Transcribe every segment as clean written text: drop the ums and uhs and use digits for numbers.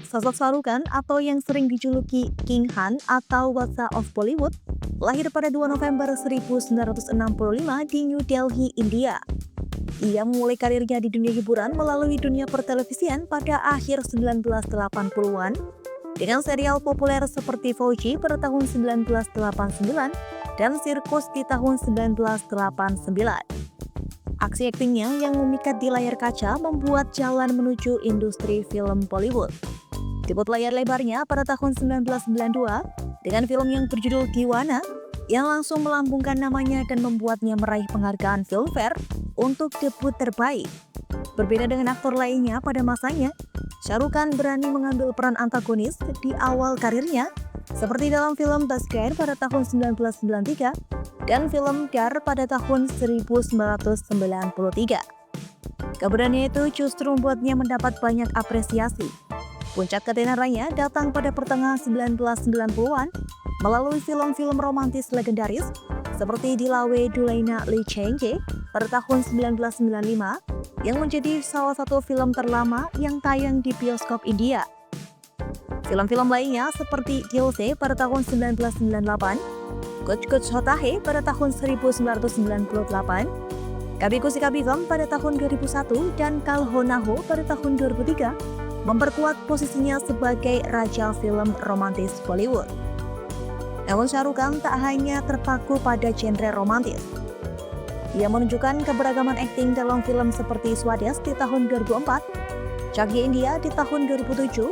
Sosok Shah Rukh Khan atau yang sering dijuluki King Han atau Badshah of Bollywood lahir pada 2 November 1965 di New Delhi, India. Ia memulai karirnya di dunia hiburan melalui dunia pertelevisian pada akhir 1980-an dengan serial populer seperti Fauji pada tahun 1989 dan Sirkus di tahun 1989. Aksi aktingnya yang memikat di layar kaca membuat jalan menuju industri film Bollywood. Debut layar lebarnya pada tahun 1992 dengan film yang berjudul Deewana yang langsung melambungkan namanya dan membuatnya meraih penghargaan Filmfare untuk debut terbaik. Berbeda dengan aktor lainnya pada masanya, Shah Rukh Khan berani mengambil peran antagonis di awal karirnya seperti dalam film Basket pada tahun 1993 dan film Dar pada tahun 1993. Keberanian itu justru membuatnya mendapat banyak apresiasi. Puncak ketenarannya datang pada pertengahan 1990-an melalui film-film romantis legendaris seperti Dilawe Dulaina Le Chenge pada tahun 1995 yang menjadi salah satu film terlama yang tayang di bioskop India. Film-film lainnya seperti Dil Se pada tahun 1998, Kuch Kuch Hota Hai pada tahun 1998, Kabhi Khushi Kabhie Gham pada tahun 2001 dan Kal Ho Na Ho pada tahun 2003 memperkuat posisinya sebagai raja film romantis Bollywood. Namun Shah Rukh Khan tak hanya terpaku pada genre romantis. Ia menunjukkan keberagaman akting dalam film seperti Swades di tahun 2004, Chakye India di tahun 2007,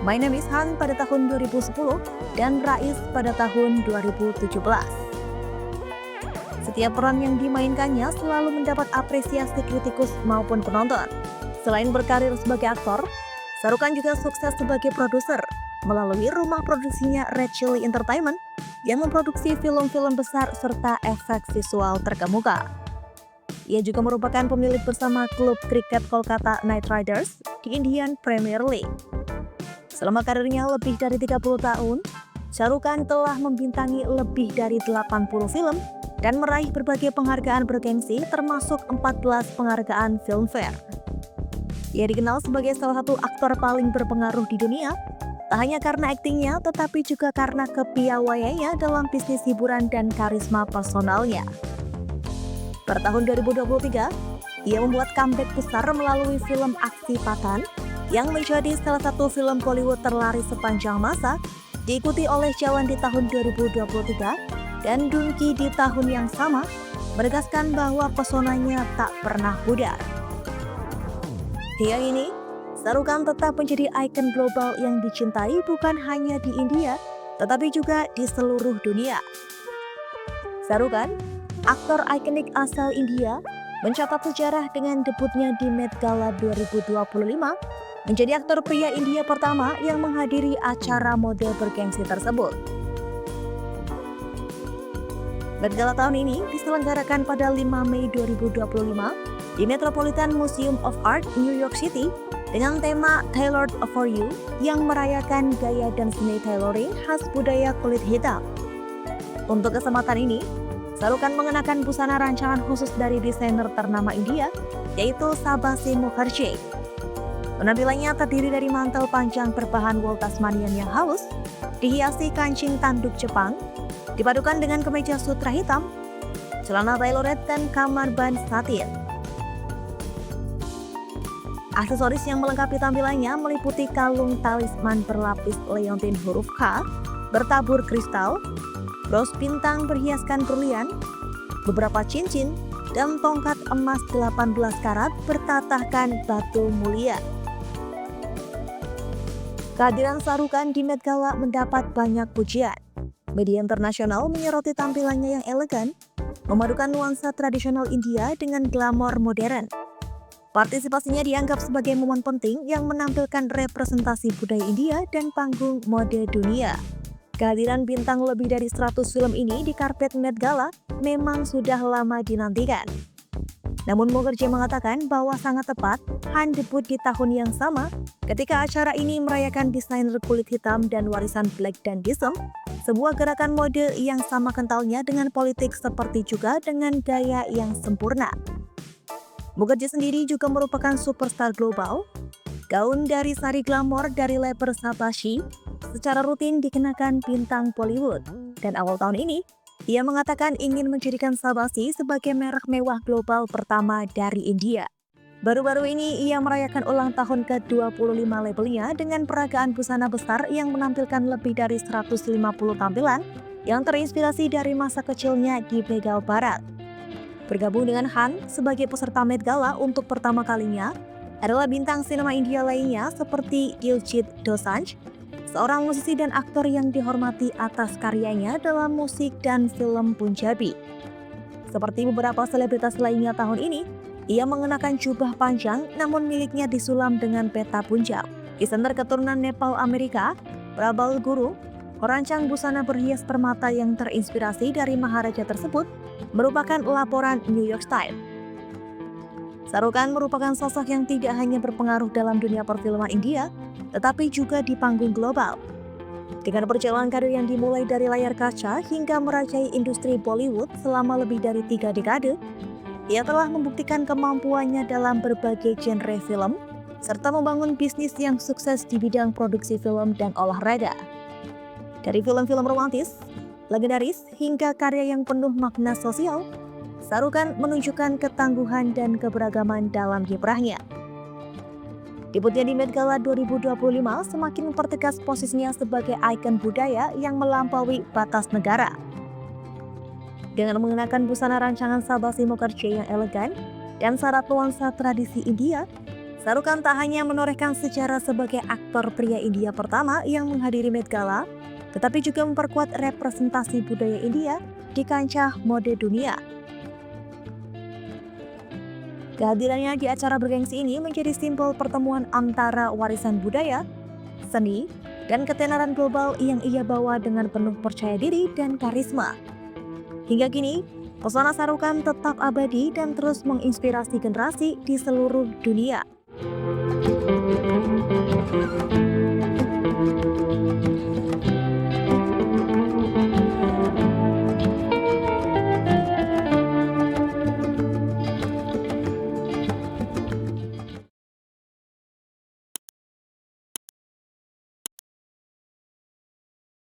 My Name is Han pada tahun 2010, dan Rais pada tahun 2017. Setiap peran yang dimainkannya selalu mendapat apresiasi kritikus maupun penonton. Selain berkarir sebagai aktor, Shah Rukh Khan juga sukses sebagai produser melalui rumah produksinya Red Chilli Entertainment yang memproduksi film-film besar serta efek visual terkemuka. Ia juga merupakan pemilik bersama klub kriket Kolkata Knight Riders di Indian Premier League. Selama karirnya lebih dari 30 tahun, Shah Rukh Khan telah membintangi lebih dari 80 film dan meraih berbagai penghargaan bergengsi termasuk 14 penghargaan Filmfare. Ia dikenal sebagai salah satu aktor paling berpengaruh di dunia, tak hanya karena aktingnya tetapi juga karena kepiawaiannya dalam bisnis hiburan dan karisma personalnya. Pada tahun 2023, ia membuat comeback besar melalui film aksi Pathaan yang menjadi salah satu film Bollywood terlaris sepanjang masa, diikuti oleh Jawan di tahun 2023 dan Dunki di tahun yang sama, menegaskan bahwa pesonanya tak pernah pudar. Hingga ini, Shah Rukh Khan tetap menjadi ikon global yang dicintai bukan hanya di India, tetapi juga di seluruh dunia. Shah Rukh Khan, aktor ikonik asal India, mencatat sejarah dengan debutnya di Met Gala 2025, menjadi aktor pria India pertama yang menghadiri acara mode bergengsi tersebut. Met Gala tahun ini diselenggarakan pada 5 Mei 2025 di Metropolitan Museum of Art, New York City dengan tema Tailored for You yang merayakan gaya dan seni tailoring khas budaya kulit hitam. Untuk kesempatan ini, Shah Rukh Khan mengenakan busana rancangan khusus dari desainer ternama India, yaitu Sabasi Mukherjee. Penampilannya terdiri dari mantel panjang berbahan wool Tasmanian yang halus, dihiasi kancing tanduk Jepang, dipadukan dengan kemeja sutra hitam, celana tailored dan kamarband satin. Aksesoris yang melengkapi tampilannya meliputi kalung talisman berlapis leontin huruf K, bertabur kristal, bros bintang berhiaskan berlian, beberapa cincin, dan tongkat emas 18 karat bertatahkan batu mulia. Kehadiran Shah Rukh Khan di Met Gala mendapat banyak pujian. Media internasional menyoroti tampilannya yang elegan, memadukan nuansa tradisional India dengan glamor modern. Partisipasinya dianggap sebagai momen penting yang menampilkan representasi budaya India dan panggung mode dunia. Kehadiran bintang lebih dari 100 film ini di karpet Met Gala memang sudah lama dinantikan. Namun Mukherjee mengatakan bahwa sangat tepat Han debut di tahun yang sama ketika acara ini merayakan desainer kulit hitam dan warisan Black Dandyism, sebuah gerakan mode yang sama kentalnya dengan politik seperti juga dengan gaya yang sempurna. Mukherjee sendiri juga merupakan superstar global. Gaun dari sari glamor dari label Sabashi secara rutin dikenakan bintang Bollywood. Dan awal tahun ini, ia mengatakan ingin menjadikan Sabashi sebagai merek mewah global pertama dari India. Baru-baru ini ia merayakan ulang tahun ke-25 labelnya dengan peragaan busana besar yang menampilkan lebih dari 150 tampilan yang terinspirasi dari masa kecilnya di Bengal Barat. Bergabung dengan Han sebagai peserta Met Gala untuk pertama kalinya adalah bintang sinema India lainnya seperti Diljit Dosanjh, seorang musisi dan aktor yang dihormati atas karyanya dalam musik dan film Punjabi. Seperti beberapa selebritas lainnya tahun ini, ia mengenakan jubah panjang namun miliknya disulam dengan peta Punjab. Desainer keturunan Nepal Amerika, Prabal Guru, merancang busana berhias permata yang terinspirasi dari Maharaja tersebut, merupakan laporan New York Times. Shah Rukh Khan merupakan sosok yang tidak hanya berpengaruh dalam dunia perfilman India, tetapi juga di panggung global. Dengan perjalanan karir yang dimulai dari layar kaca hingga merajai industri Bollywood selama lebih dari 3 dekade, ia telah membuktikan kemampuannya dalam berbagai genre film, serta membangun bisnis yang sukses di bidang produksi film dan olahraga. Dari film-film romantis, legendaris, hingga karya yang penuh makna sosial, Shah Rukh Khan menunjukkan ketangguhan dan keberagaman dalam kiprahnya. Debutnya di Met Gala 2025 semakin mempertegas posisinya sebagai ikon budaya yang melampaui batas negara. Dengan mengenakan busana rancangan Sabashi Mukherjee yang elegan dan syarat nuansa tradisi India, Shah Rukh Khan tak hanya menorehkan sejarah sebagai aktor pria India pertama yang menghadiri Met Gala, tetapi juga memperkuat representasi budaya India di kancah mode dunia. Kehadirannya di acara bergengsi ini menjadi simbol pertemuan antara warisan budaya, seni, dan ketenaran global yang ia bawa dengan penuh percaya diri dan karisma. Hingga kini, pesona Shah Rukh Khan tetap abadi dan terus menginspirasi generasi di seluruh dunia.